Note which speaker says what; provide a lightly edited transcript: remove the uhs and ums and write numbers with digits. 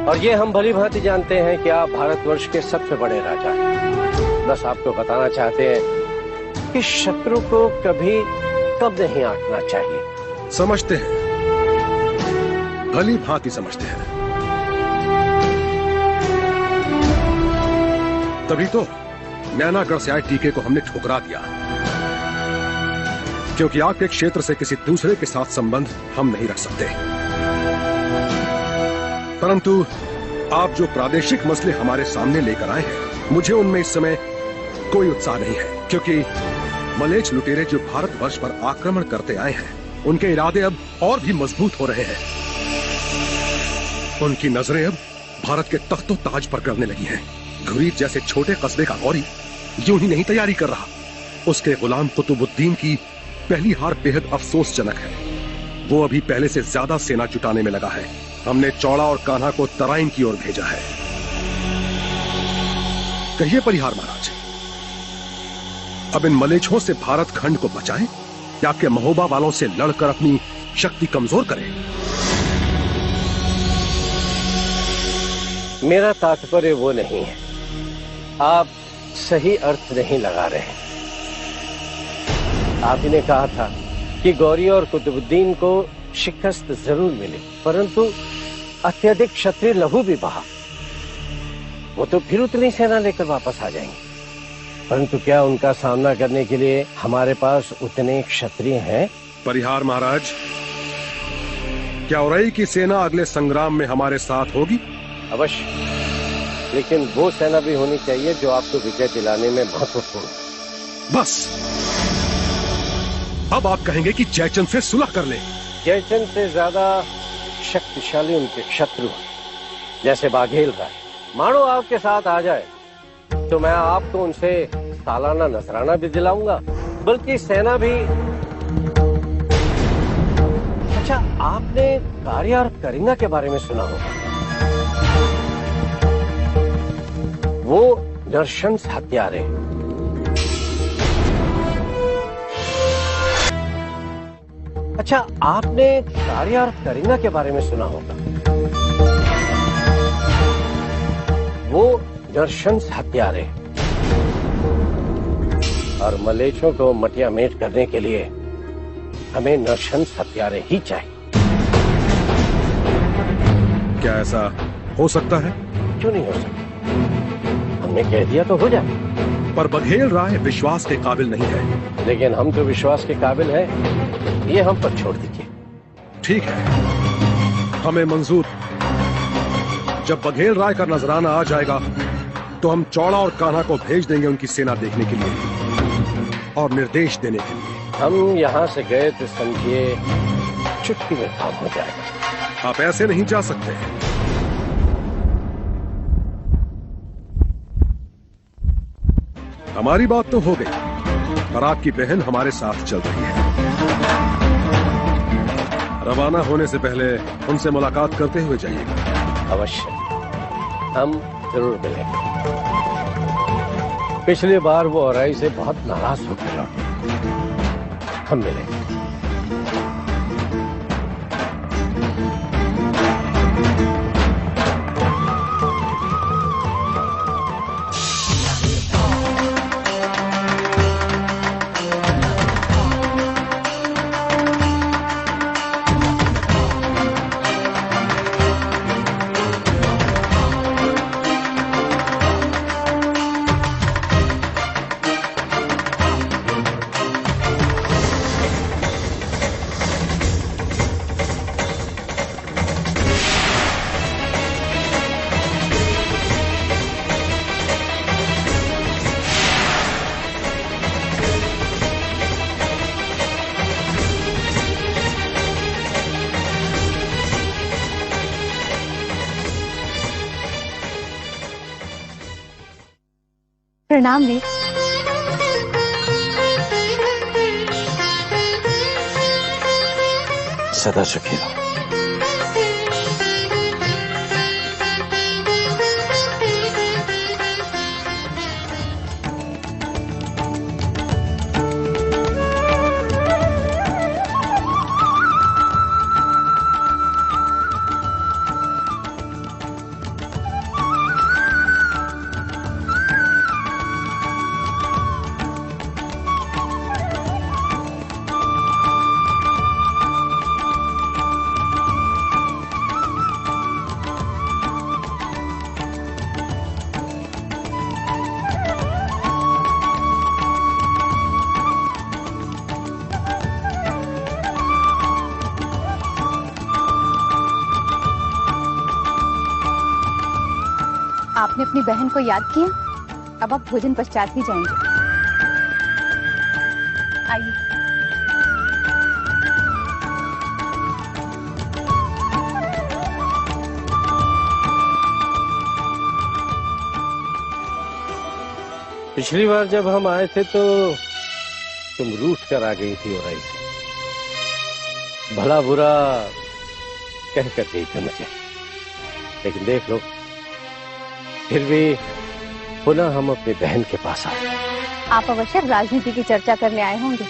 Speaker 1: और ये हम भली भांति जानते हैं कि आप भारतवर्ष के सबसे बड़े राजा हैं। बस आपको बताना चाहते हैं कि शत्रु को कभी कब नहीं आंकना चाहिए।
Speaker 2: समझते हैं, भली भांति समझते हैं। तभी तो नैनागढ़ से आए टीके को हमने ठुकरा दिया, क्योंकि आपके क्षेत्र से किसी दूसरे के साथ संबंध हम नहीं रख सकते। परंतु आप जो प्रादेशिक मसले हमारे सामने लेकर आए हैं, मुझे उनमें इस समय कोई उत्साह नहीं है, क्योंकि मलेच्छ लुटेरे जो भारतवर्ष पर आक्रमण करते आए हैं, उनके इरादे अब और भी मजबूत हो रहे हैं। उनकी नजरें अब भारत के तख्तो ताज पर करने लगी हैं। घुरीद जैसे छोटे कस्बे का गौरी यूं ही नहीं तैयारी कर रहा। उसके गुलाम कुतुबुद्दीन की पहली हार बेहद अफसोसजनक है। वो अभी पहले से ज्यादा सेना जुटाने में लगा है। हमने चौड़ा और कान्हा को तराइन की ओर भेजा है। कहिए परिहार महाराज, अब इन मलेच्छों से भारत खंड को बचाएं या आपके महोबा वालों से लड़कर अपनी शक्ति कमजोर करें?
Speaker 1: मेरा तात्पर्य वो नहीं है। आप सही अर्थ नहीं लगा रहे। आपने कहा था कि गौरी और कुतुबुद्दीन को शिकस्त जरूर मिली, परंतु अत्यधिक क्षत्रिय लहू भी बहा। वो तो फिर उतनी सेना लेकर वापस आ जाएंगे, परंतु क्या उनका सामना करने के लिए हमारे पास उतने क्षत्रिय हैं?
Speaker 2: परिहार महाराज, क्या औरई की सेना अगले संग्राम में हमारे साथ होगी?
Speaker 1: अवश्य, लेकिन वो सेना भी होनी चाहिए जो आपको विजय दिलाने में महत्वपूर्ण।
Speaker 2: बस अब आप कहेंगे कि जयचंद से सुलह कर ले।
Speaker 1: जयचंद से ज्यादा शक्तिशाली उनके शत्रु जैसे बाघेल राय मानो आपके साथ आ जाए तो मैं आपको उनसे सालाना नजराना भी दिलाऊंगा, बल्कि सेना भी। अच्छा, आपने कार्या और करिंगा के बारे में सुना होगा। वो नरशंस हत्यारे। अच्छा, आपने कार्या और करिंगा के बारे में सुना होगा। वो नरशंस हत्यारे। और मलेच्छों को मटियामेट करने के लिए हमें नरशंस हत्यारे ही चाहिए।
Speaker 2: क्या ऐसा हो सकता है?
Speaker 1: क्यों नहीं हो सकता? हमने कह दिया तो हो जाए।
Speaker 2: पर बघेल राय विश्वास के काबिल नहीं है।
Speaker 1: लेकिन हम तो विश्वास के काबिल हैं, ये हम पर छोड़ दीजिए।
Speaker 2: ठीक है, हमें मंजूर। जब बघेल राय का नजराना आ जाएगा तो हम चौड़ा और कान्हा को भेज देंगे उनकी सेना देखने के लिए और निर्देश देने के लिए।
Speaker 1: हम यहाँ से गए तो समझिए चुटकी में काम हो जाएगा।
Speaker 2: आप ऐसे नहीं जा सकते। हमारी बात तो हो गई, पर आपकी बहन हमारे साथ चल रही है। रवाना होने से पहले उनसे मुलाकात करते हुए जाइएगा।
Speaker 1: अवश्य, हम जरूर मिलेंगे। पिछली बार वो औराई से बहुत नाराज होकर लौटे। हम मिलेंगे।
Speaker 3: प्रणाम रे।
Speaker 1: सदा सुखी रहो।
Speaker 3: आपने अपनी बहन को याद किया, अब आप भोजन पश्चात ही जाएंगे। आइए।
Speaker 1: पिछली बार जब हम आए थे तो तुम रूठ कर आ गई थी और ऐसे भला बुरा कह कर गई थी मुझे, लेकिन देख लो फिर भी पुनः हम अपनी बहन के पास आए।
Speaker 3: आप अवश्य राजनीति की चर्चा करने आए होंगे।